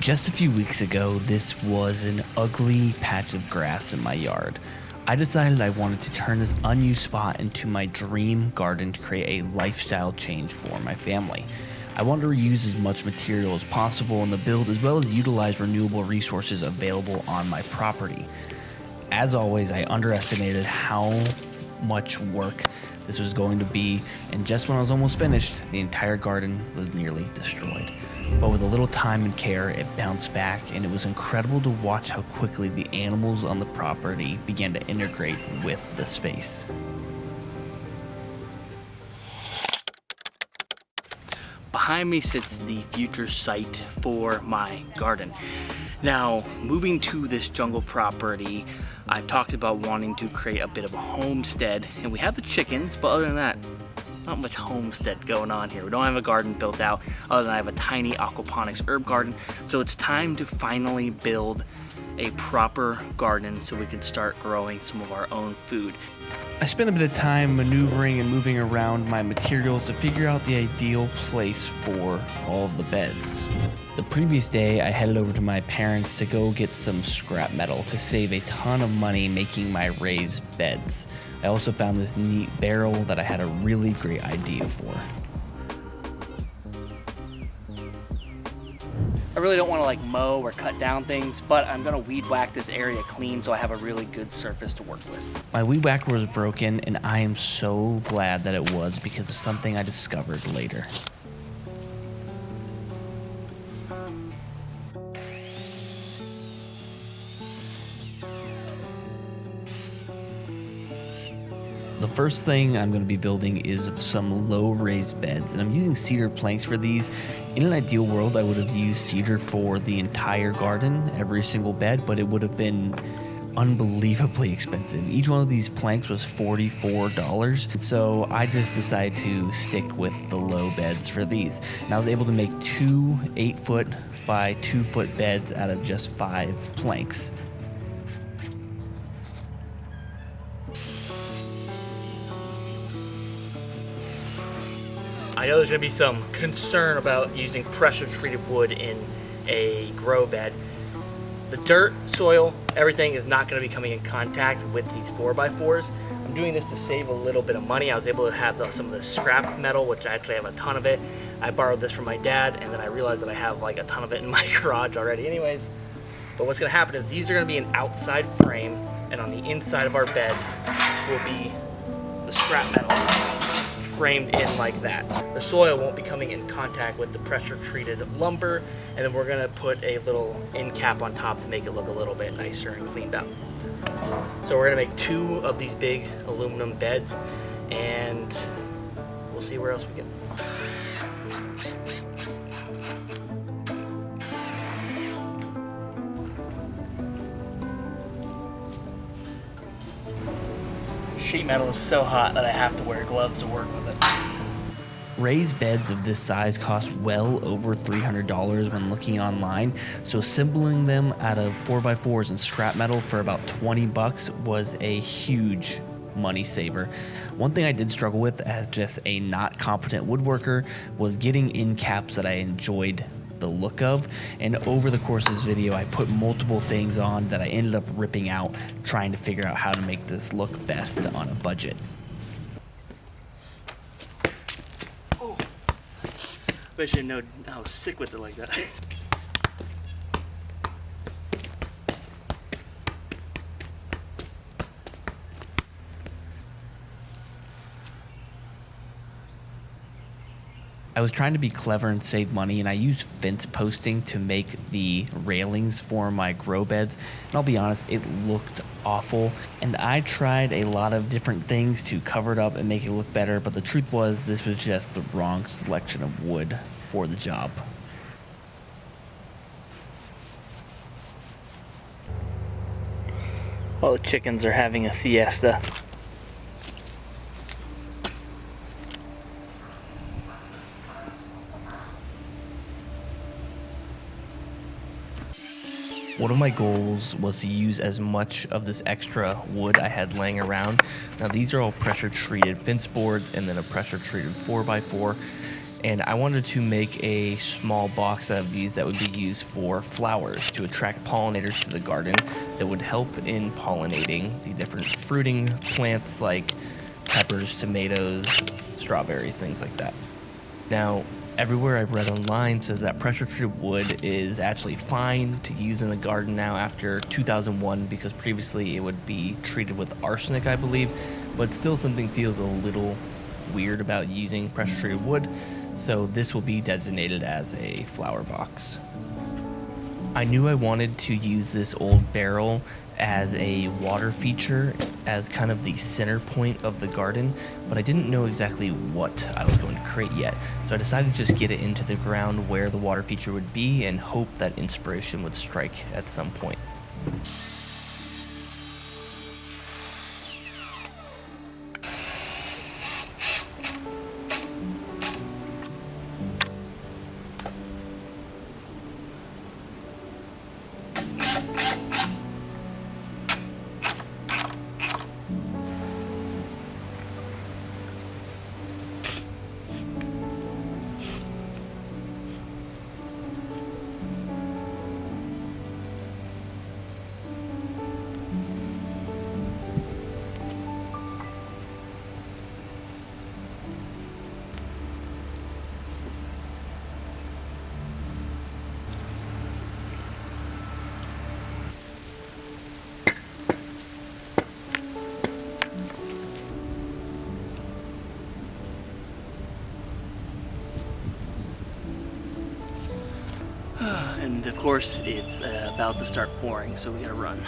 Just a few weeks ago, this was an ugly patch of grass in my yard. I decided I wanted to turn this unused spot into my dream garden to create a lifestyle change for my family. I wanted to reuse as much material as possible in the build, as well as utilize renewable resources available on my property. As always, I underestimated how much work this was going to be, and just when I was almost finished, the entire garden was nearly destroyed. But with a little time and care, it bounced back, and it was incredible to watch how quickly the animals on the property began to integrate with the space. Behind me sits the future site for my garden. Now, moving to this jungle property, I've talked about wanting to create a bit of a homestead, and we have the chickens, but other than that, not much homestead going on here. We don't have a garden built out, other than I have a tiny aquaponics herb garden. So it's time to finally build a proper garden so we can start growing some of our own food. I spent a bit of time maneuvering and moving around my materials to figure out the ideal place for all of the beds. The previous day, I headed over to my parents to go get some scrap metal to save a ton of money making my raised beds. I also found this neat barrel that I had a really great idea for. I really don't want to mow or cut down things, but I'm gonna weed whack this area clean so I have a really good surface to work with. My weed whacker was broken, and I am so glad that it was because of something I discovered later. The first thing I'm going to be building is some low raised beds, and I'm using cedar planks for these. In an ideal world, I would have used cedar for the entire garden, every single bed, but it would have been unbelievably expensive. Each one of these planks was $44, so I just decided to stick with the low beds for these. And I was able to make two 8-foot by 2-foot beds out of just 5 planks. I know there's gonna be some concern about using pressure treated wood in a grow bed. The dirt, soil, everything is not gonna be coming in contact with these 4x4s. I'm doing this to save a little bit of money. I was able to have some of the scrap metal, which I actually have a ton of it. I borrowed this from my dad, and then I realized that I have a ton of it in my garage already anyways. But what's gonna happen is these are gonna be an outside frame, and on the inside of our bed will be the scrap metal framed in like that. The soil won't be coming in contact with the pressure treated lumber, and then we're gonna put a little end cap on top to make it look a little bit nicer and cleaned up. So we're gonna make 2 of these big aluminum beds, and we'll see where else we get. Sheet metal is so hot that I have to wear gloves to work with it. Raised beds of this size cost well over $300 when looking online, so assembling them out of 4x4s and scrap metal for about $20 was a huge money saver. One thing I did struggle with as just a not competent woodworker was getting end caps that I enjoyed the look of, and over the course of this video I put multiple things on that I ended up ripping out, trying to figure out how to make this look best on a budget. Oh, I should know I was sick with it like that. I was trying to be clever and save money, and I used fence posting to make the railings for my grow beds. And I'll be honest, it looked awful. And I tried a lot of different things to cover it up and make it look better, but the truth was this was just the wrong selection of wood for the job. All the chickens are having a siesta. One of my goals was to use as much of this extra wood I had laying around. Now these are all pressure treated fence boards and then a pressure treated 4x4. and I wanted to make a small box out of these that would be used for flowers to attract pollinators to the garden that would help in pollinating the different fruiting plants like peppers, tomatoes, strawberries, things like that. Now, everywhere I've read online says that pressure treated wood is actually fine to use in the garden now after 2001 because previously it would be treated with arsenic, I believe, but still something feels a little weird about using pressure treated wood, so this will be designated as a flower box. I knew I wanted to use this old barrel as a water feature as kind of the center point of the garden, but I didn't know exactly what I was going to create yet, so I decided to just get it into the ground where the water feature would be and hope that inspiration would strike at some point. And of course, it's about to start pouring, so we gotta run.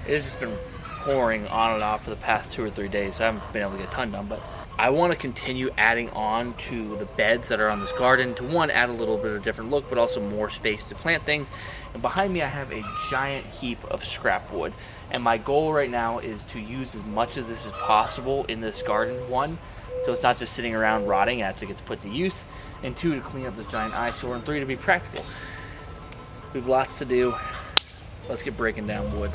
It's just been pouring on and off for the past 2 or 3 days, so I haven't been able to get a ton done, but I want to continue adding on to the beds that are on this garden to, one, add a little bit of a different look, but also more space to plant things. And behind me I have a giant heap of scrap wood, and my goal right now is to use as much of this as possible in this garden. One, so it's not just sitting around rotting, it actually gets put to use, and two, to clean up this giant eyesore, and three, to be practical. We have lots to do. Let's get breaking down wood.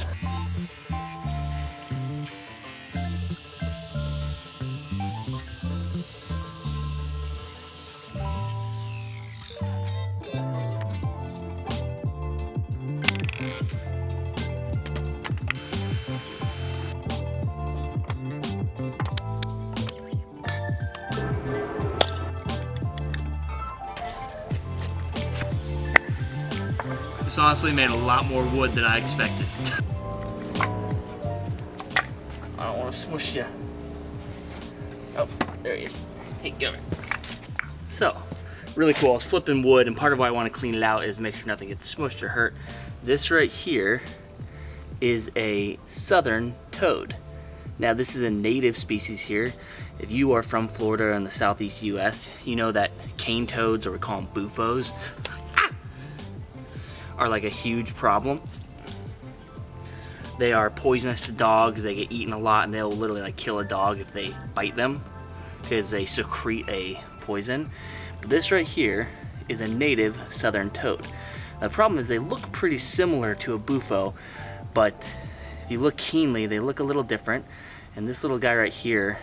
This honestly made a lot more wood than I expected. I don't want to smush you. Oh, there he is. Hey, get over here. So, really cool. I was flipping wood, and part of why I want to clean it out is make sure nothing gets smushed or hurt. This right here is a southern toad. Now, this is a native species here. If you are from Florida and the southeast US, you know that cane toads, or we call them bufos, are like a huge problem. They are poisonous to dogs. They get eaten a lot, and they'll literally like kill a dog if they bite them because they secrete a poison. But this right here is a native southern toad. Now, the problem is they look pretty similar to a bufo, but if you look keenly, they look a little different. And this little guy right here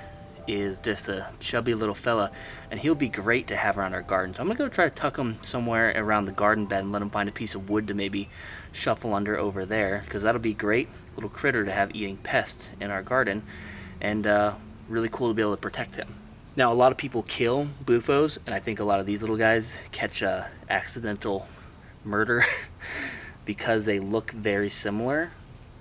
is just a chubby little fella, and he'll be great to have around our garden. So I'm gonna go try to tuck him somewhere around the garden bed and let him find a piece of wood to maybe shuffle under over there, because that'll be great little critter to have eating pests in our garden, and really cool to be able to protect him. Now, a lot of people kill bufos, and I think a lot of these little guys catch accidental murder because they look very similar.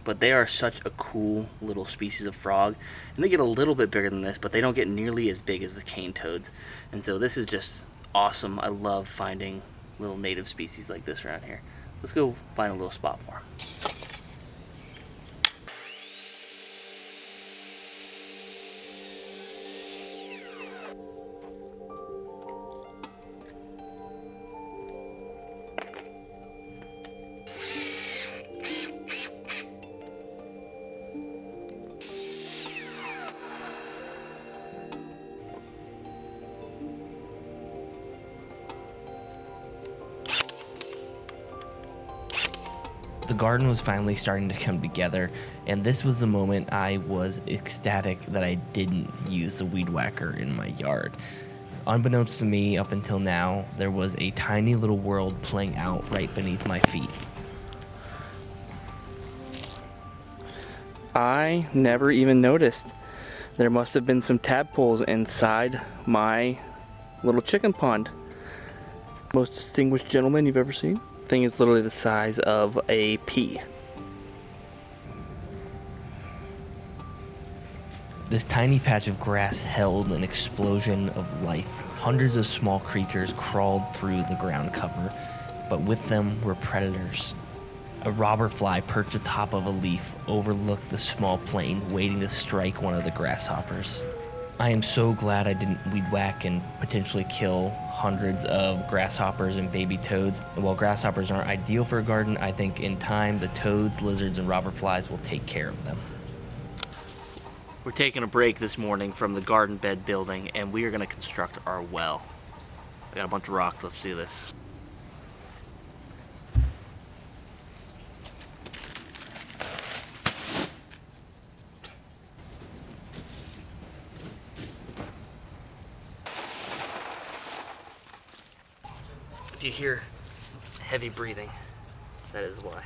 But they are such a cool little species of frog, and they get a little bit bigger than this, but they don't get nearly as big as the cane toads. And so this is just awesome. I love finding little native species like this around here. Let's go find a little spot for them. The garden was finally starting to come together, and this was the moment I was ecstatic that I didn't use the weed whacker in my yard. Unbeknownst to me, up until now, there was a tiny little world playing out right beneath my feet. I never even noticed. There must have been some tadpoles inside my little chicken pond. Most distinguished gentleman you've ever seen. Thing is literally the size of a pea. This tiny patch of grass held an explosion of life. Hundreds of small creatures crawled through the ground cover, but with them were predators. A robber fly perched atop of a leaf overlooked the small plane, waiting to strike one of the grasshoppers. I am so glad I didn't weed whack and potentially kill hundreds of grasshoppers and baby toads. And while grasshoppers aren't ideal for a garden, I think in time the toads, lizards, and robber flies will take care of them. We're taking a break this morning from the garden bed building, and we are going to construct our well. I got a bunch of rocks. Let's do this. If you hear heavy breathing, that is why.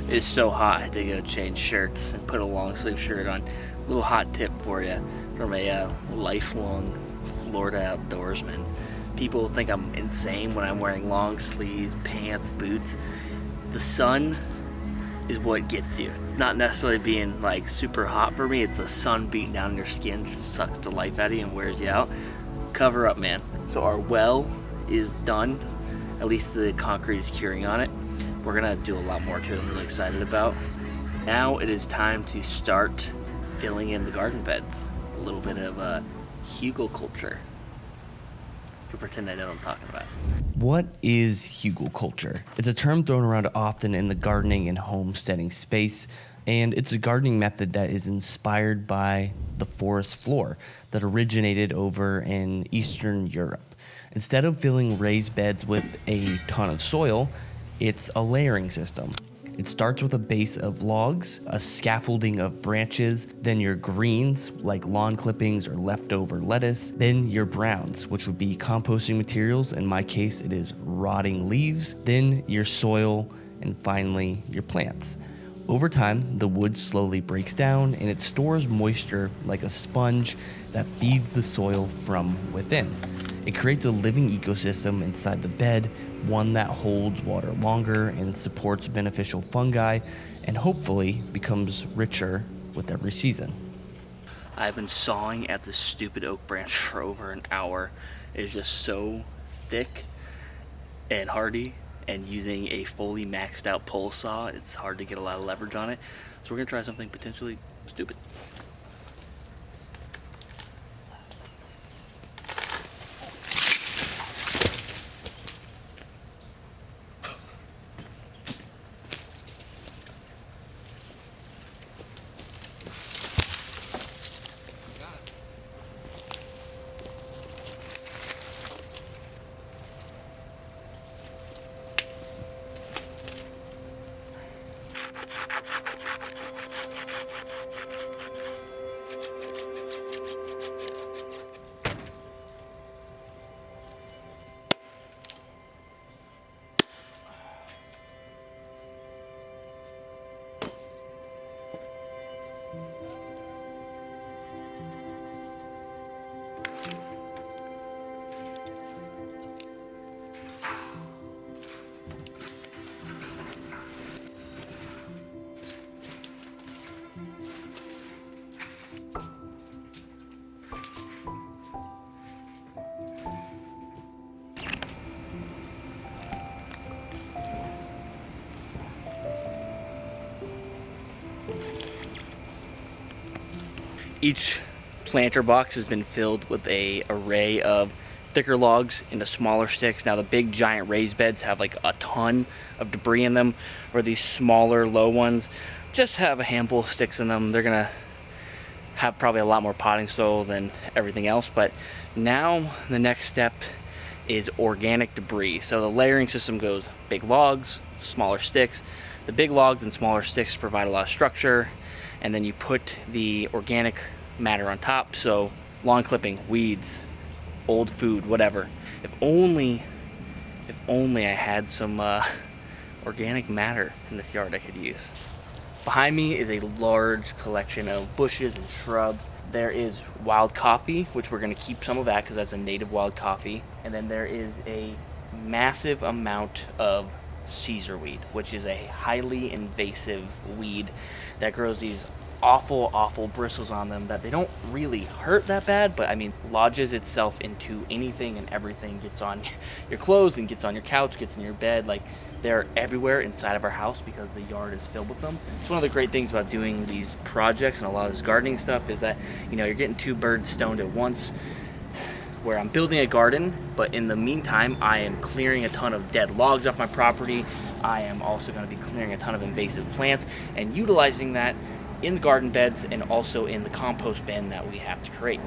It's so hot, I had to go change shirts and put a long sleeve shirt on. Little hot tip for you from a lifelong Florida outdoorsman. People think I'm insane when I'm wearing long sleeves, pants, boots. The sun is what gets you. It's not necessarily being like super hot for me, it's the sun beating down on your skin, just sucks the life out of you and wears you out. Cover up, man. So our well is done, at least the concrete is curing on it. We're gonna do a lot more to it. I'm really excited about. Now it is time to start filling in the garden beds. A little bit of Hugelkultur. You can pretend I know what I'm talking about. What is Hugelkultur? It's a term thrown around often in the gardening and homesteading space, and it's a gardening method that is inspired by the forest floor that originated over in Eastern Europe. Instead of filling raised beds with a ton of soil, it's a layering system. It starts with a base of logs, a scaffolding of branches, then your greens like lawn clippings or leftover lettuce, then your browns, which would be composting materials. In my case, it is rotting leaves, then your soil, and finally your plants. Over time, the wood slowly breaks down and it stores moisture like a sponge that feeds the soil from within. It creates a living ecosystem inside the bed, one that holds water longer and supports beneficial fungi, and hopefully becomes richer with every season. I've been sawing at this stupid oak branch for over an hour. It is just so thick. and hardy, and using a fully maxed out pole saw, it's hard to get a lot of leverage on it. So we're gonna try something potentially stupid. Each planter box has been filled with an array of thicker logs into smaller sticks. Now the big giant raised beds have like a ton of debris in them, where these smaller low ones just have a handful of sticks in them. They're gonna have probably a lot more potting soil than everything else. But now the next step is organic debris. So the layering system goes big logs, smaller sticks. The big logs and smaller sticks provide a lot of structure, and then you put the organic matter on top. So lawn clipping, weeds, old food, whatever. If only I had some organic matter in this yard I could use. Behind me is a large collection of bushes and shrubs. There is wild coffee, which we're gonna keep some of that because that's a native wild coffee. And then there is a massive amount of Caesar weed, which is a highly invasive weed that grows these awful bristles on them that they don't really hurt that bad, but I mean lodges itself into anything and everything, gets on your clothes and gets on your couch, gets in your bed. Like, they're everywhere inside of our house because the yard is filled with them. It's one of the great things about doing these projects and a lot of this gardening stuff is that, you know, you're getting two birds stoned at once, where I'm building a garden, but in the meantime I am clearing a ton of dead logs off my property. I am also going to be clearing a ton of invasive plants and utilizing that in the garden beds and also in the compost bin that we have to create.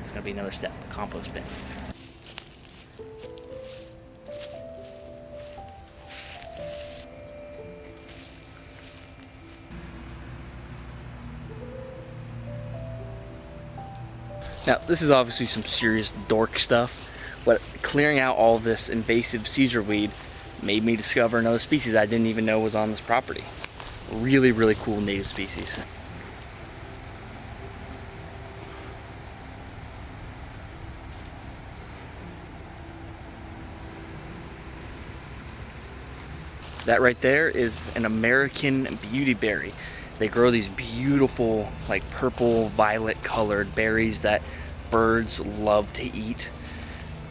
It's going to be another step, the compost bin. Now, this is obviously some serious dork stuff, but clearing out all of this invasive Caesar weed made me discover another species I didn't even know was on this property. Really cool native species. That right there is an American beautyberry. They grow these beautiful, like purple, violet colored berries that birds love to eat.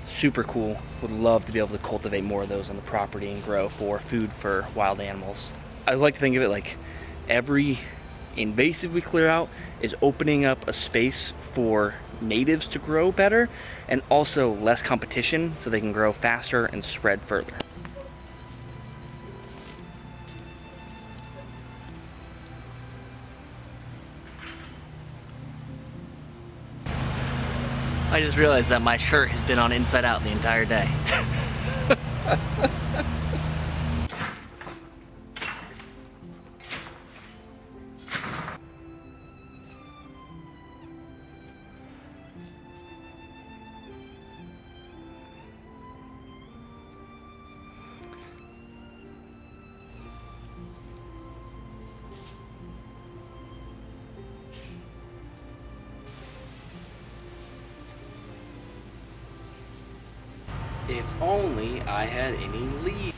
Super cool. Would love to be able to cultivate more of those on the property and grow for food for wild animals. I like to think of it like every invasive we clear out is opening up a space for natives to grow better, and also less competition so they can grow faster and spread further. I just realized that my shirt has been on inside out the entire day. If only I had any leaves.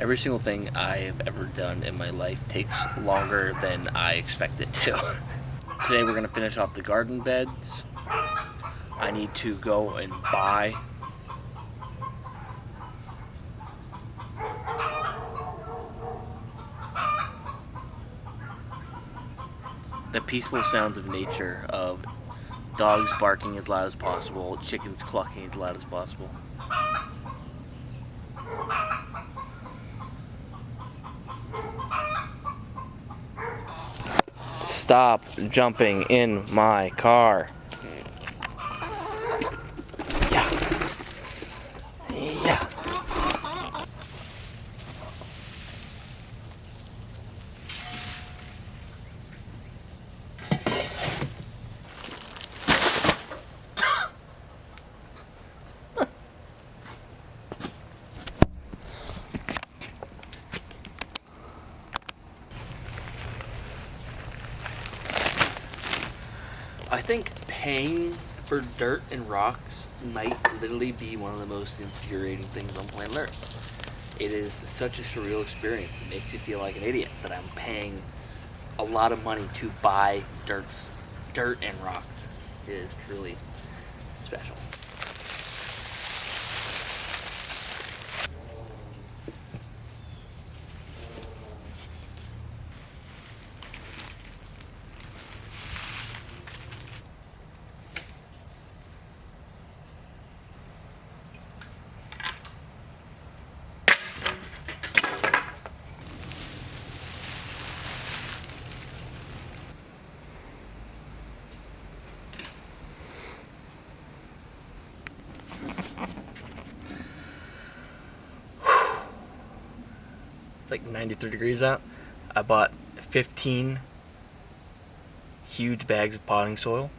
Every single thing I have ever done in my life takes longer than I expect it to. Today we're gonna finish off the garden beds. I need to go and buy the peaceful sounds of nature, of dogs barking as loud as possible, chickens clucking as loud as possible. Stop jumping in my car. Yeah. Yeah. I think paying for dirt and rocks might literally be one of the most infuriating things on planet Earth. It is such a surreal experience. It makes you feel like an idiot that I'm paying a lot of money to buy dirt and rocks. It is truly special. It's like 93 degrees out. I bought 15 huge bags of potting soil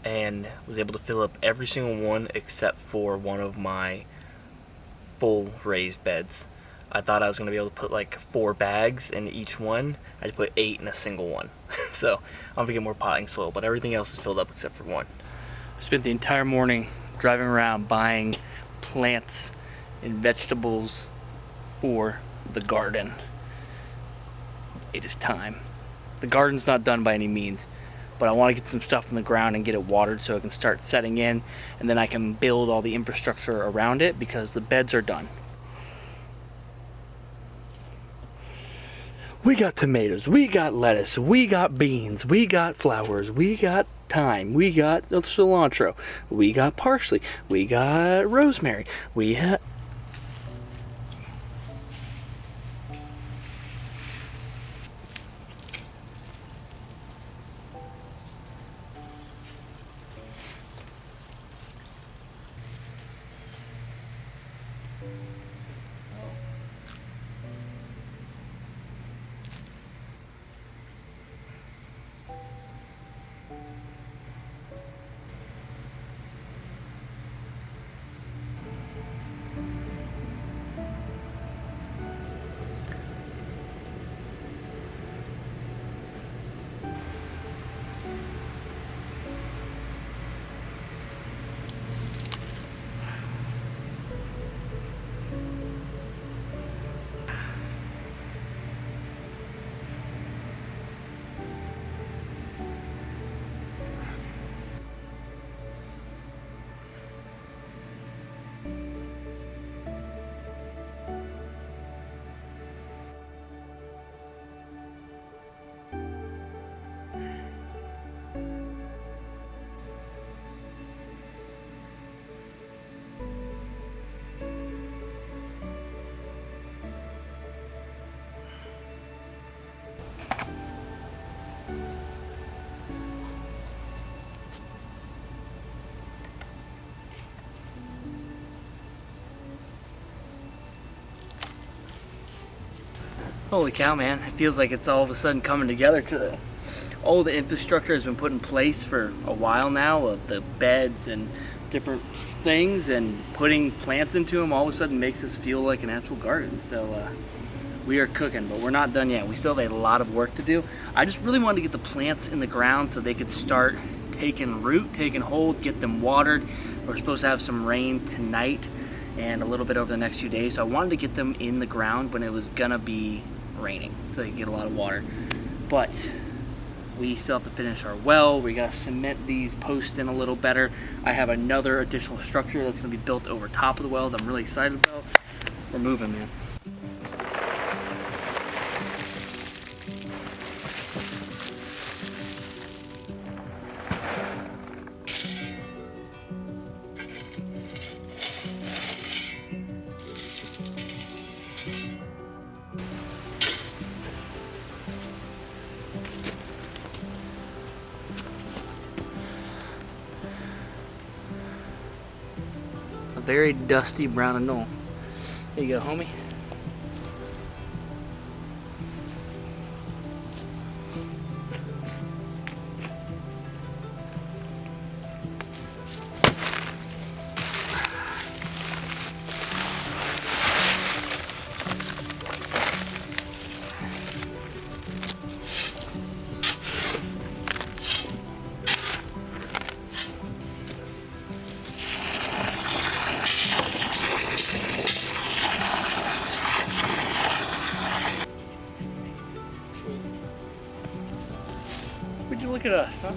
and was able to fill up every single one except for one of my full raised beds. I thought I was going to be able to put like 4 bags in each one. I just put 8 in a single one. So I'm going to get more potting soil, but everything else is filled up except for one. I spent the entire morning driving around buying plants and vegetables for the garden. It is time. The garden's not done by any means, but I want to get some stuff in the ground and get it watered so it can start setting in, and then I can build all the infrastructure around it because the beds are done. We got tomatoes, we got lettuce, we got beans, we got flowers, we got thyme, we got cilantro, we got parsley, we got rosemary, we have Holy cow, man. It feels like it's all of a sudden coming together. All the infrastructure has been put in place for a while now, of the beds and different things, and putting plants into them all of a sudden makes us feel like an actual garden. So we are cooking, but we're not done yet. We still have a lot of work to do. I just really wanted to get the plants in the ground so they could start taking root, taking hold, get them watered. We're supposed to have some rain tonight, and a little bit over the next few days. So I wanted to get them in the ground when it was gonna be raining, so they could get a lot of water. But we still have to finish our well. We gotta cement these posts in a little better. I have another additional structure that's gonna be built over top of the well that I'm really excited about. We're moving, man. A very dusty brown knoll. There you go, homie. Would you look at us, huh?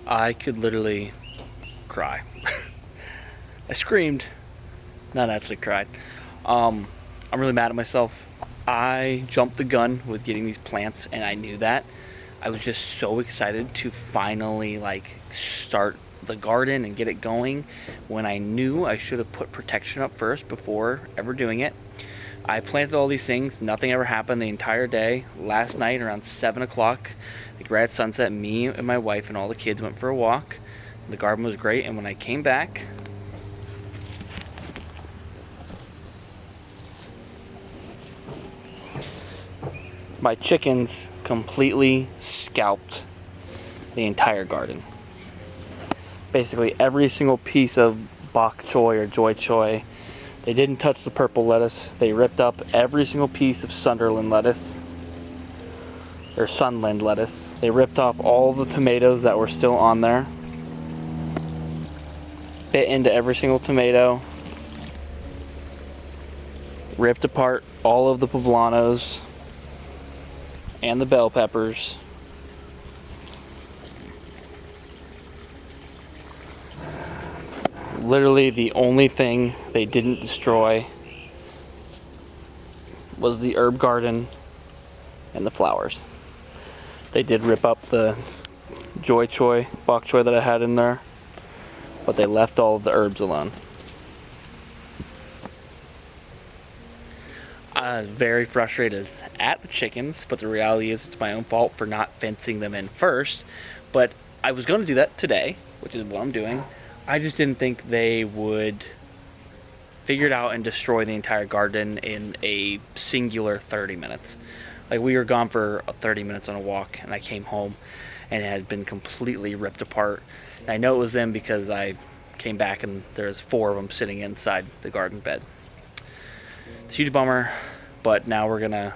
I could literally cry. I screamed, not actually cried. I'm really mad at myself. I jumped the gun with getting these plants, and I knew that. I was just so excited to finally start the garden and get it going when I knew I should have put protection up first before ever doing it. I planted all these things, nothing ever happened the entire day. Last night around 7 o'clock, right at sunset, me and my wife and all the kids went for a walk. The garden was great, and when I came back, my chickens completely scalped the entire garden. Basically every single piece of bok choy or joy choy. They didn't touch the purple lettuce. They ripped up every single piece of Sunderland lettuce. Or Sunland lettuce. They ripped off all the tomatoes that were still on there. Bit into every single tomato. Ripped apart all of the poblanos and the bell peppers. Literally the only thing they didn't destroy was the herb garden and the flowers. They did rip up the joy choy, bok choy that I had in there, but they left all of the herbs alone. I was very frustrated at the chickens, but the reality is it's my own fault for not fencing them in first. But I was going to do that today, which is what I'm doing. I just didn't think they would figure it out and destroy the entire garden in a singular 30 minutes. Like, we were gone for 30 minutes on a walk, and I came home and it had been completely ripped apart. And I know it was them because I came back and there's 4 of them sitting inside the garden bed. It's a huge bummer, but now we're gonna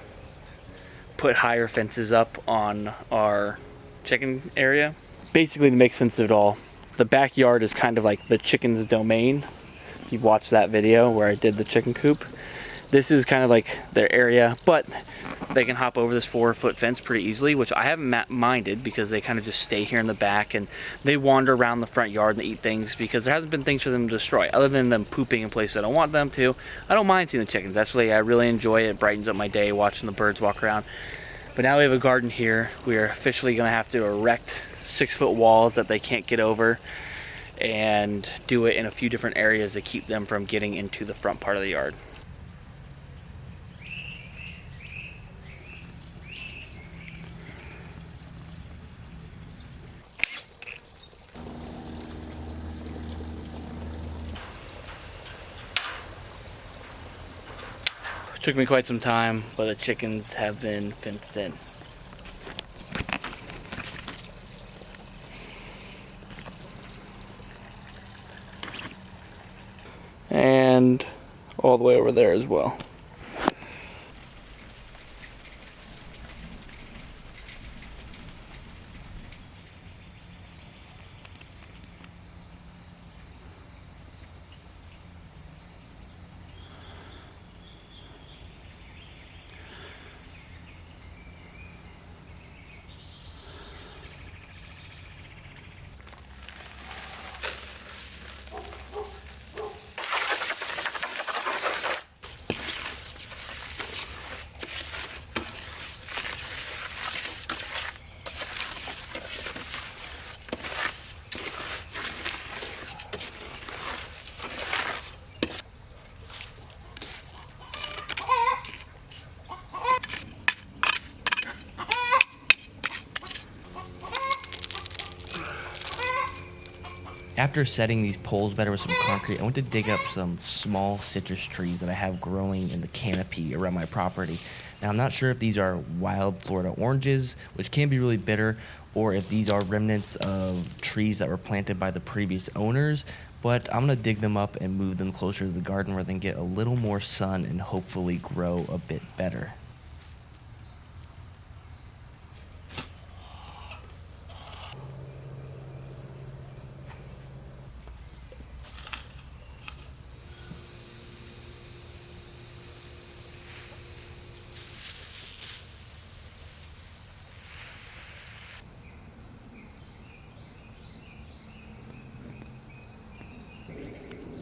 put higher fences up on our chicken area. Basically, to make sense of it all, the backyard is kind of like the chicken's domain. If you've watched that video where I did the chicken coop, this is kind of like their area, but they can hop over this 4-foot fence pretty easily, which I haven't minded because they kind of just stay here in the back and they wander around the front yard and they eat things because there hasn't been things for them to destroy other than them pooping in places I don't want them to. I don't mind seeing the chickens. Actually, I really enjoy it. It brightens up my day watching the birds walk around. But now we have a garden here. We are officially going to have to erect 6-foot walls that they can't get over. and do it in a few different areas to keep them from getting into the front part of the yard. Took me quite some time, but the chickens have been fenced in. And all the way over there as well. After setting these poles better with some concrete, I went to dig up some small citrus trees that I have growing in the canopy around my property. Now, I'm not sure if these are wild Florida oranges, which can be really bitter, or if these are remnants of trees that were planted by the previous owners, but I'm going to dig them up and move them closer to the garden where they can get a little more sun and hopefully grow a bit better.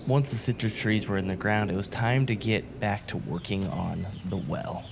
Once the citrus trees were in the ground, it was time to get back to working on the well.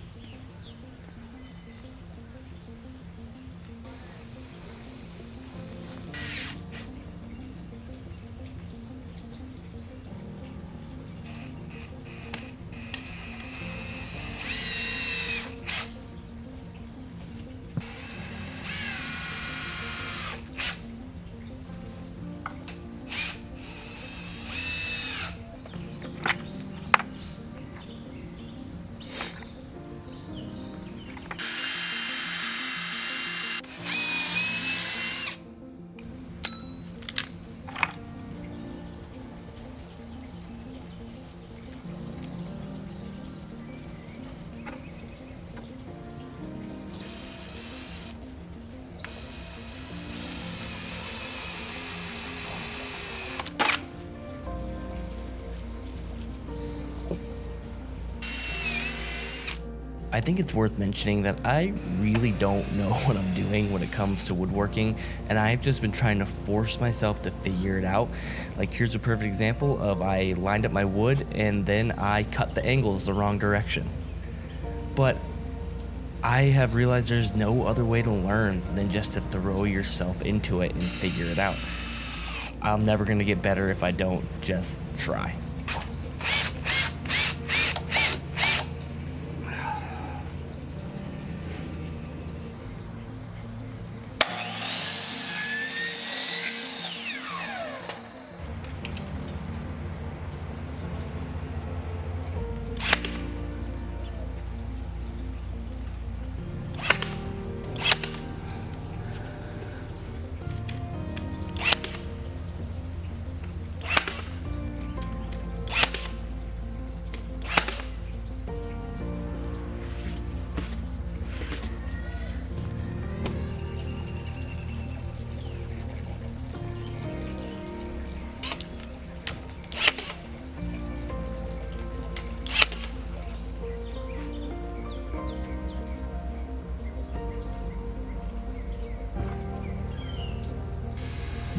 I think it's worth mentioning that I really don't know what I'm doing when it comes to woodworking, and I've just been trying to force myself to figure it out. Like, here's a perfect example of I lined up my wood and then I cut the angles the wrong direction. But I have realized there's no other way to learn than just to throw yourself into it and figure it out. I'm never going to get better if I don't just try.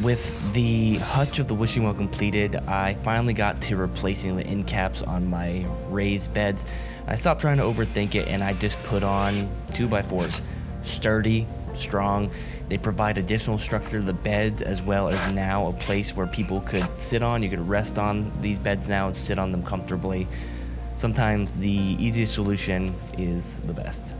With the hutch of the wishing well completed, I finally got to replacing the end caps on my raised beds. I stopped trying to overthink it and I just put on 2x4s. Sturdy, strong, They provide additional structure to the beds, as well as now a place where people could sit on. You could rest on these beds now and sit on them comfortably. Sometimes the easiest solution is the best.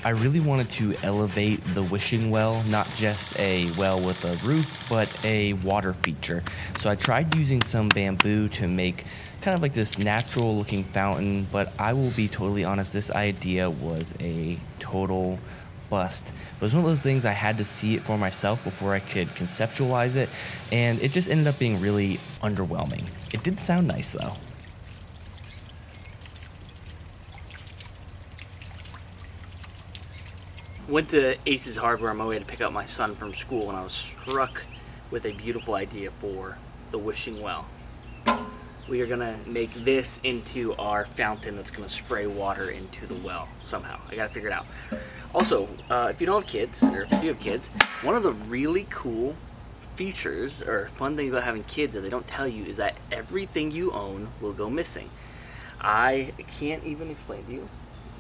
I really wanted to elevate the wishing well, not just a well with a roof, but a water feature. So I tried using some bamboo to make kind of like this natural looking fountain, but I will be totally honest, this idea was a total bust. It was one of those things I had to see it for myself before I could conceptualize it, and it just ended up being really underwhelming. It did sound nice though. Went to Ace's Hardware on my way to pick up my son from school, and I was struck with a beautiful idea for the wishing well. We are gonna make this into our fountain that's gonna spray water into the well somehow. I gotta figure it out. Also, if you don't have kids, or if you have kids, one of the really cool features or fun things about having kids that they don't tell you is that everything you own will go missing. I can't even explain to you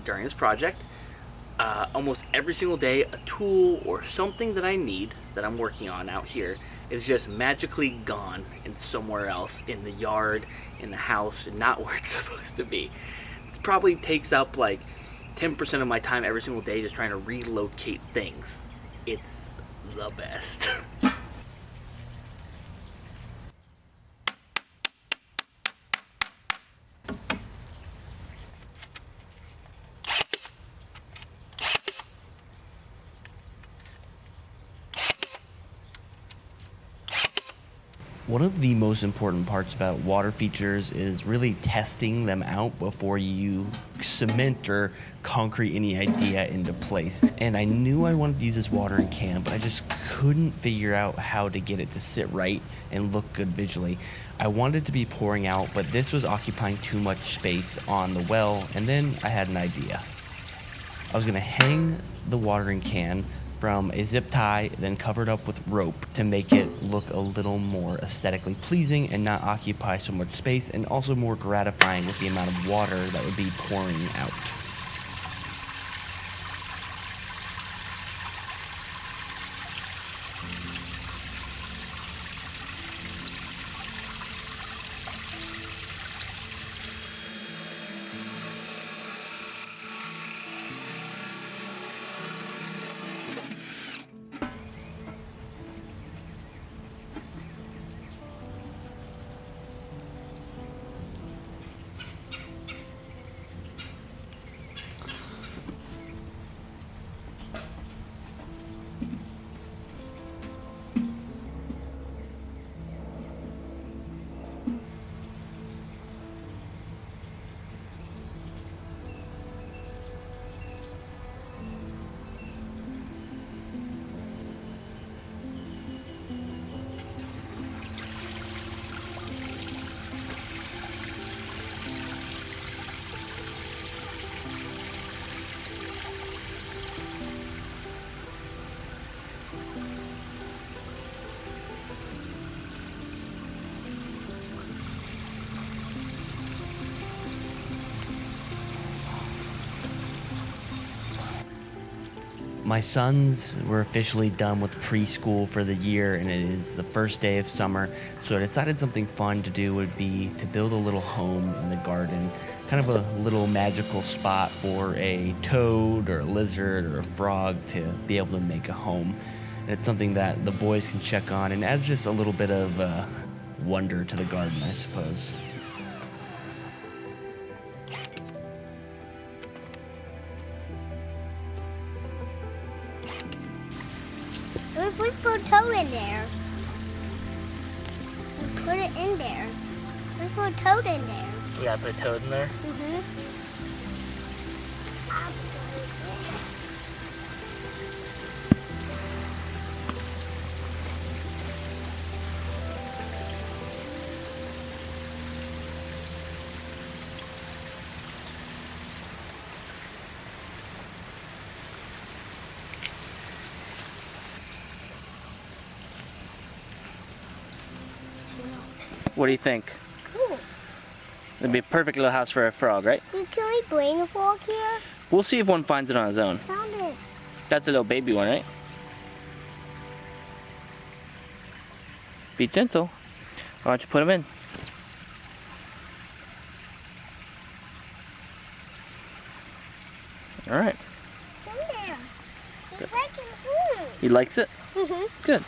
during this project. Almost every single day, a tool or something that I need that I'm working on out here is just magically gone and somewhere else in the yard, in the house, and not where it's supposed to be. It probably takes up like 10% of my time every single day just trying to relocate things. It's the best. One of the most important parts about water features is really testing them out before you cement or concrete any idea into place. And I knew I wanted to use this watering can, but I just couldn't figure out how to get it to sit right and look good visually. I wanted it to be pouring out, but this was occupying too much space on the well, and then I had an idea. I was gonna hang the watering can from a zip tie, then covered up with rope to make it look a little more aesthetically pleasing and not occupy so much space, and also more gratifying with the amount of water that would be pouring out. My sons were officially done with preschool for the year, and it is the first day of summer, so I decided something fun to do would be to build a little home in the garden, kind of a little magical spot for a toad or a lizard or a frog to be able to make a home. And it's something that the boys can check on and adds just a little bit of wonder to the garden, I suppose. We put a toad in there. We put it in there. We put a toad in there. You gotta put a toad in there? Mm-hmm. What do you think? Cool. It'd be a perfect little house for a frog, right? Can we bring a frog here? We'll see if one finds it on his own. Found it. That's a little baby one, right? Be gentle. Why don't you put him in? All right. In there. He's liking food. He likes it? Mm-hmm. Good.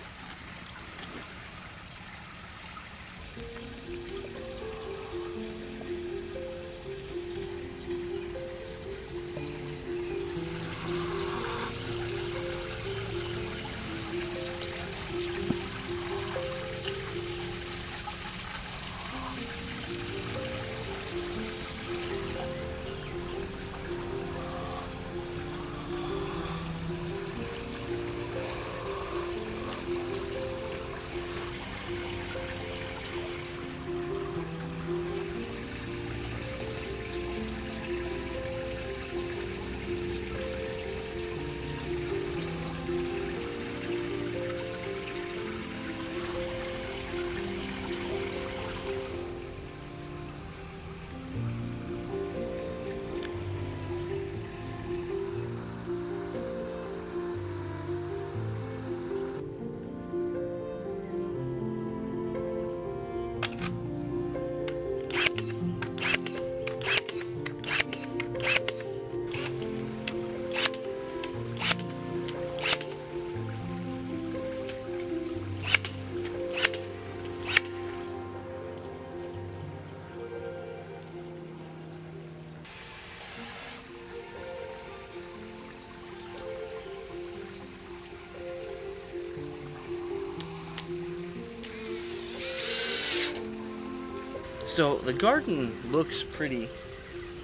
So the garden looks pretty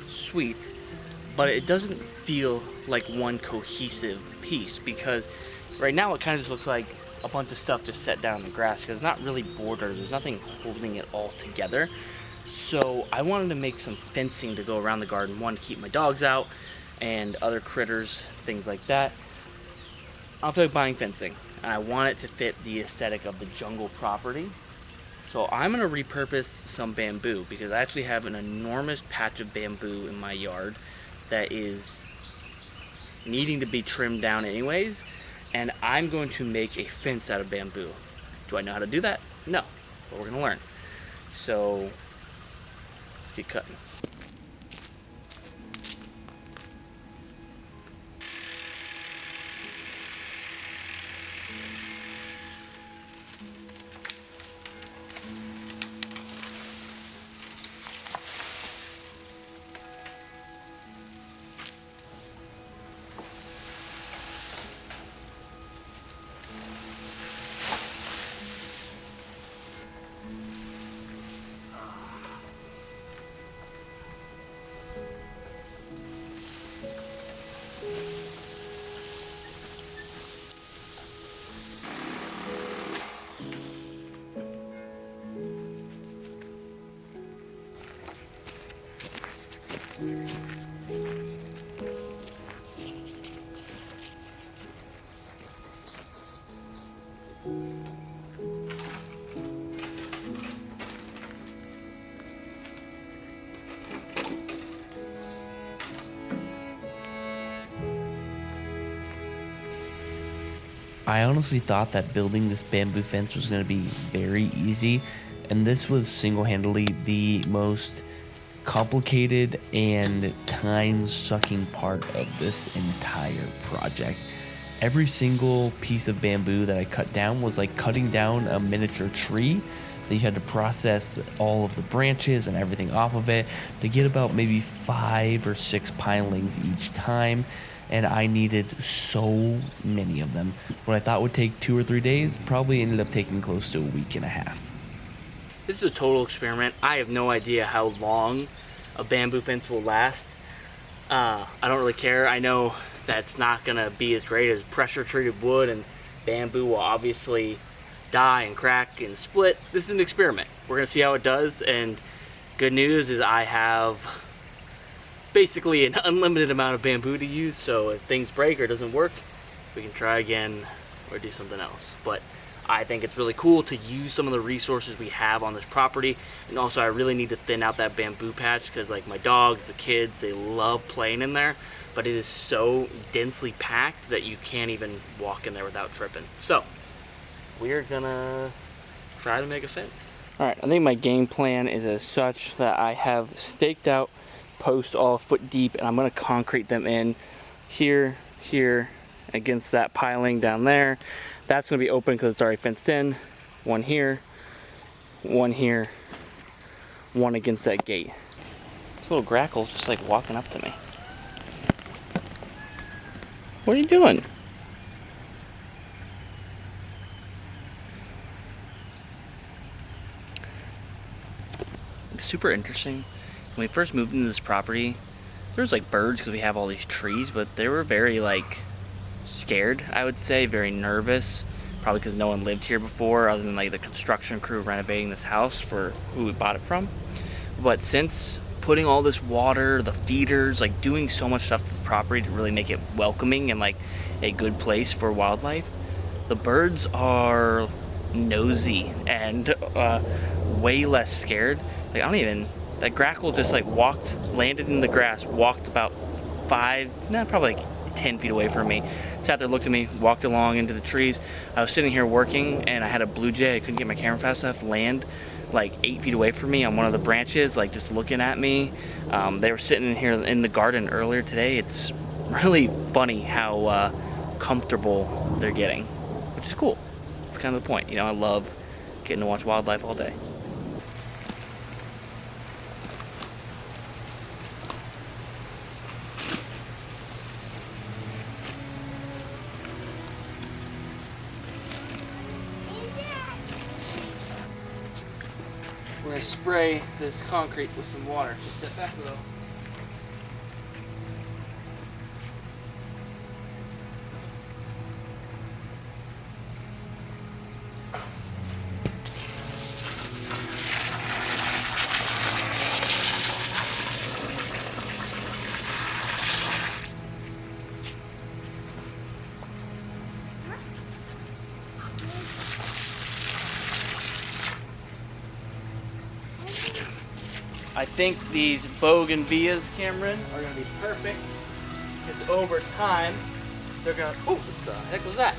sweet, but it doesn't feel like one cohesive piece, because right now it kind of just looks like a bunch of stuff just set down in the grass, because it's not really bordered. There's nothing holding it all together. So I wanted to make some fencing to go around the garden, one, to keep my dogs out and other critters, things like that. I don't feel like buying fencing, and I want it to fit the aesthetic of the jungle property. So I'm going to repurpose some bamboo, because I actually have an enormous patch of bamboo in my yard that is needing to be trimmed down anyways, and I'm going to make a fence out of bamboo. Do I know how to do that? No, but we're going to learn. So let's get cutting. I honestly thought that building this bamboo fence was going to be very easy, and this was single-handedly the most complicated and time-sucking part of this entire project. Every single piece of bamboo that I cut down was like cutting down a miniature tree. That you had to process all of the branches and everything off of it to get about maybe 5 or 6 pilings each time. And I needed so many of them. What I thought would take 2 or 3 days probably ended up taking close to a week and a half. This is a total experiment. I have no idea how long a bamboo fence will last. I don't really care. I know that's not gonna be as great as pressure treated wood, and bamboo will obviously die and crack and split. This is an experiment. We're gonna see how it does, and good news is I have basically an unlimited amount of bamboo to use, so if things break or doesn't work, we can try again or do something else. But I think it's really cool to use some of the resources we have on this property. And also I really need to thin out that bamboo patch because like my dogs, the kids, they love playing in there, but it is so densely packed that you can't even walk in there without tripping. So we're gonna try to make a fence. All right, I think my game plan is as such that I have staked out posts all a foot deep, and I'm gonna concrete them in here, here, against that piling down there. That's gonna be open because it's already fenced in. One here, one here, one against that gate. This little grackle's just like walking up to me. What are you doing? It's super interesting. When we first moved into this property, there was like birds because we have all these trees, but they were very like scared, I would say, very nervous, probably because no one lived here before other than like the construction crew renovating this house for who we bought it from. But since putting all this water, the feeders, like doing so much stuff to the property to really make it welcoming and like a good place for wildlife, the birds are nosy and way less scared. Like that grackle just like landed in the grass, walked about probably like 10 feet away from me, sat there, looked at me, walked along into the trees. I was sitting here working and I had a blue jay, I couldn't get my camera fast enough, land like 8 feet away from me on one of the branches, like just looking at me. They were sitting in here in the garden earlier today. It's really funny how comfortable they're getting, which is cool. It's kind of the point, you know, I love getting to watch wildlife all day. We're gonna spray this concrete with some water. Just step back a little. I think these bougainvilleas, Cameron, are going to be perfect because over time they're going to... Oh, what the heck was that?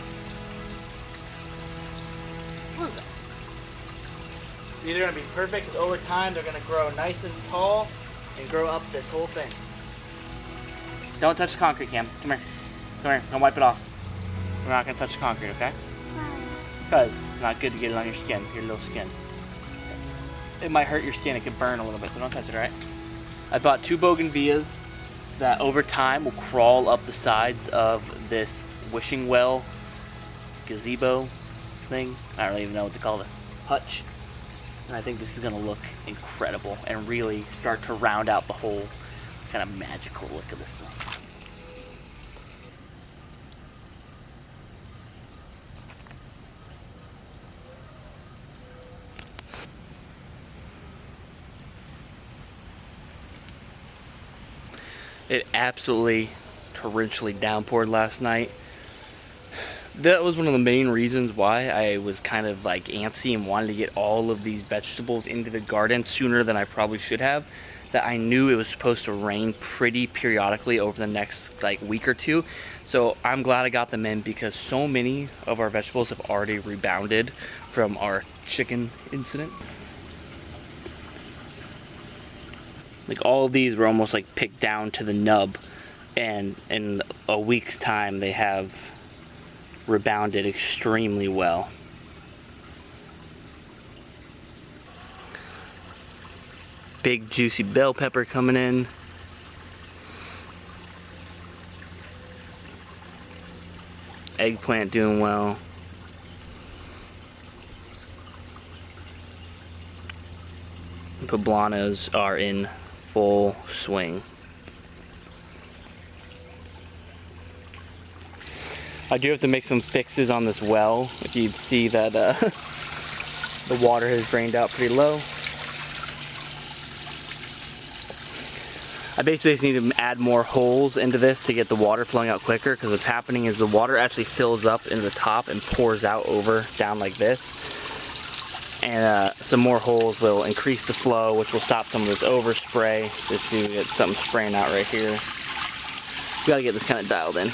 What is that? These are going to be perfect because over time they're going to grow nice and tall and grow up this whole thing. Don't touch the concrete, Cam. Come here. Come here. Don't wipe it off. We're not going to touch the concrete, okay? Because it's not good to get it on your skin, your little skin. It might hurt your skin, it could burn a little bit, so don't touch it, alright? I bought 2 bougainvilleas that over time will crawl up the sides of this wishing well gazebo thing. I don't even know what to call this. Hutch. And I think this is going to look incredible and really start to round out the whole kind of magical look of this thing. It absolutely torrentially downpoured last night. That was one of the main reasons why I was kind of like antsy and wanted to get all of these vegetables into the garden sooner than I probably should have. That I knew it was supposed to rain pretty periodically over the next like week or two. So I'm glad I got them in because so many of our vegetables have already rebounded from our chicken incident. Like all of these were almost like picked down to the nub, and in a week's time they have rebounded extremely well. Big juicy bell pepper coming in. Eggplant doing well. Poblanos are in full swing. I do have to make some fixes on this well. If you'd see that the water has drained out pretty low. I basically just need to add more holes into this to get the water flowing out quicker, because what's happening is the water actually fills up in the top and pours out down like this. And some more holes will increase the flow, which will stop some of this overspray. Just so you get something spraying out right here. We gotta get this kind of dialed in.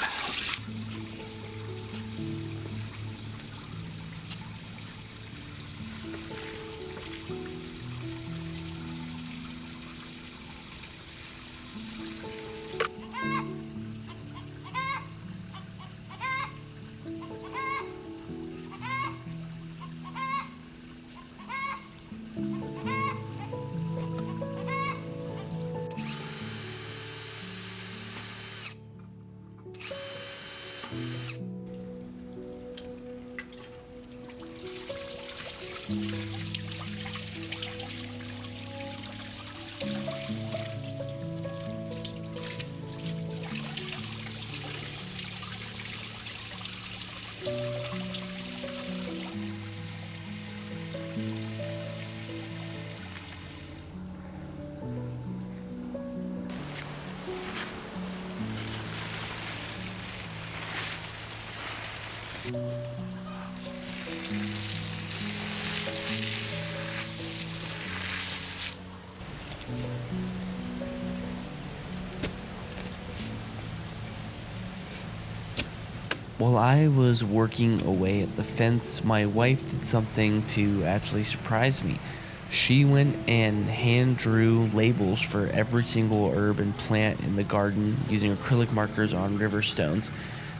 While I was working away at the fence, my wife did something to actually surprise me. She went and hand drew labels for every single herb and plant in the garden using acrylic markers on river stones.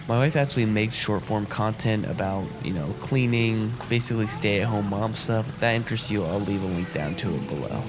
My wife actually makes short form content about, cleaning, basically stay at home mom stuff. If that interests you, I'll leave a link down to it below.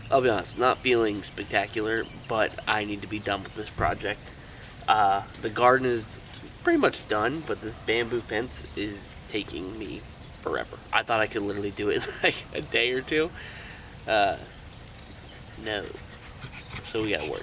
I'll be honest, not feeling spectacular, but I need to be done with this project. The garden is pretty much done, but this bamboo fence is taking me forever. I thought I could literally do it in like a day or two. No. So we gotta work.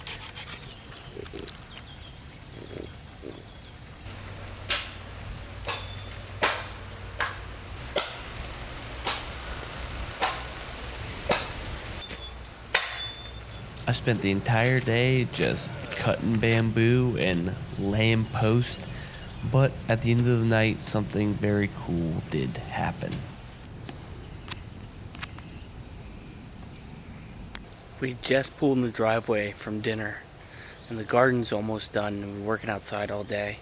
I spent the entire day just cutting bamboo and laying post, but at the end of the night, something very cool did happen. We just pulled in the driveway from dinner, and the garden's almost done, and we're working outside all day,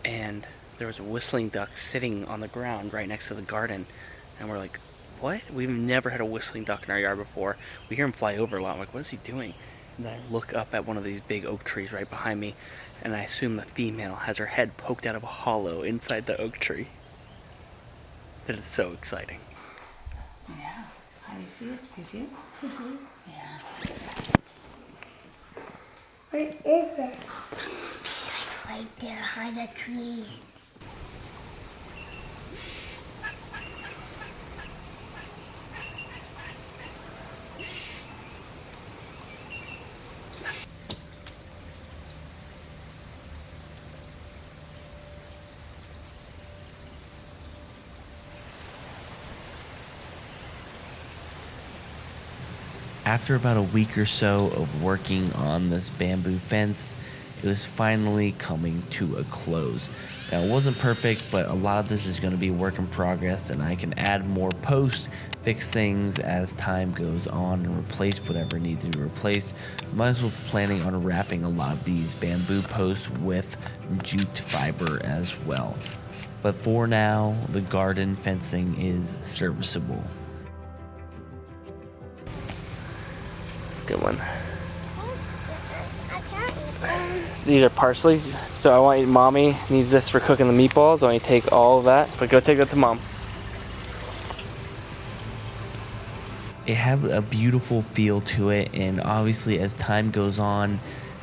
and there was a whistling duck sitting on the ground right next to the garden, and we're like, what? We've never had a whistling duck in our yard before. We hear him fly over a lot. I'm like, what is he doing? And then I look up at one of these big oak trees right behind me, and I assume the female has her head poked out of a hollow inside the oak tree. That is so exciting. Yeah. How do you see it? Do you see it? Mm-hmm. Yeah. Where is it? It's right there behind the tree. After about a week or so of working on this bamboo fence, it was finally coming to a close. Now, it wasn't perfect, but a lot of this is going to be a work in progress, and I can add more posts, fix things as time goes on, and replace whatever needs to be replaced. I'm also planning on wrapping a lot of these bamboo posts with jute fiber as well. But for now, the garden fencing is serviceable. It's a good one. These are parsley, so I want you, mommy needs this for cooking the meatballs. I want you to take all of that, but go take that to mom. It had a beautiful feel to it, and obviously as time goes on,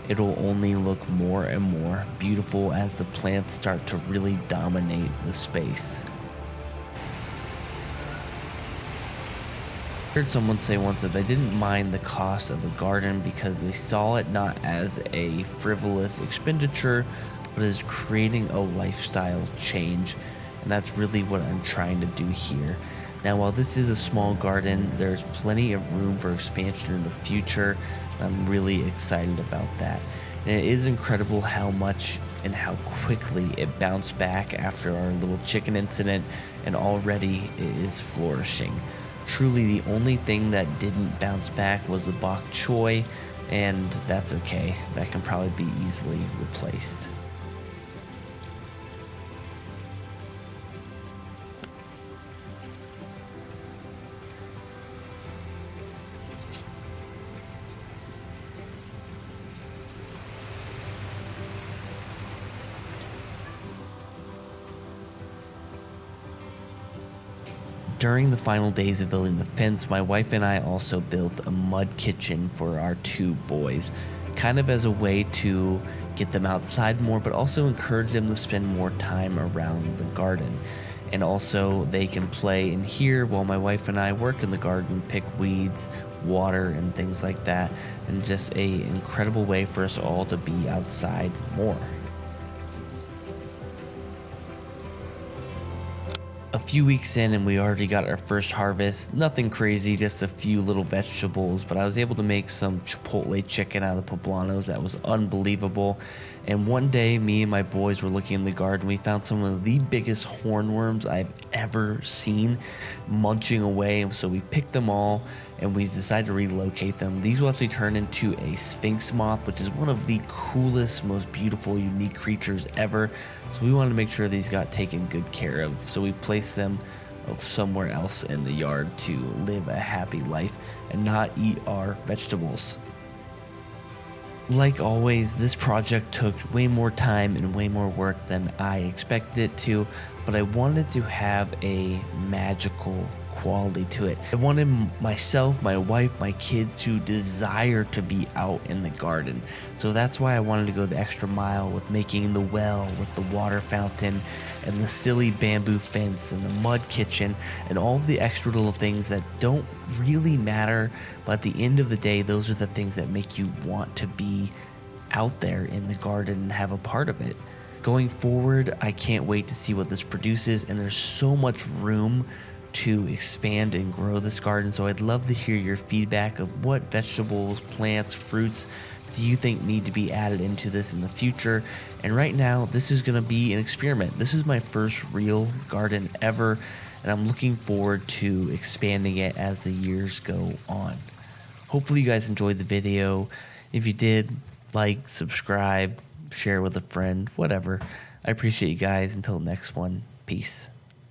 it'll only look more and more beautiful as the plants start to really dominate the space. I heard someone say once that they didn't mind the cost of a garden because they saw it not as a frivolous expenditure, but as creating a lifestyle change. And that's really what I'm trying to do here. Now, while this is a small garden, there's plenty of room for expansion in the future. And I'm really excited about that. And it is incredible how much and how quickly it bounced back after our little chicken incident, and already it is flourishing. Truly, the only thing that didn't bounce back was the bok choy, and that's okay. That can probably be easily replaced. During the final days of building the fence, my wife and I also built a mud kitchen for our 2 boys, kind of as a way to get them outside more, but also encourage them to spend more time around the garden. And also they can play in here while my wife and I work in the garden, pick weeds, water, and things like that, and just an incredible way for us all to be outside more. A few weeks in and we already got our first harvest. Nothing crazy, just a few little vegetables, but I was able to make some chipotle chicken out of the poblanos. That was unbelievable. And one day, me and my boys were looking in the garden. We found some of the biggest hornworms I've ever seen munching away. And so we picked them all and we decided to relocate them. These will actually turn into a sphinx moth, which is one of the coolest, most beautiful, unique creatures ever. So we wanted to make sure these got taken good care of. So we placed them somewhere else in the yard to live a happy life and not eat our vegetables. Like always, this project took way more time and way more work than I expected it to, but I wanted to have a magical quality to it. I wanted myself, my wife, my kids to desire to be out in the garden. So that's why I wanted to go the extra mile with making the well with the water fountain and the silly bamboo fence and the mud kitchen and all the extra little things that don't really matter, but at the end of the day, those are the things that make you want to be out there in the garden and have a part of it. Going forward, I can't wait to see what this produces, and there's so much room to expand and grow this garden. So I'd love to hear your feedback of what vegetables, plants, fruits do you think need to be added into this in the future. And right now, this is going to be an experiment. This is my first real garden ever, and I'm looking forward to expanding it as the years go on. Hopefully you guys enjoyed the video. If you did, like, subscribe, share with a friend, whatever. I appreciate you guys. Until the next one, peace.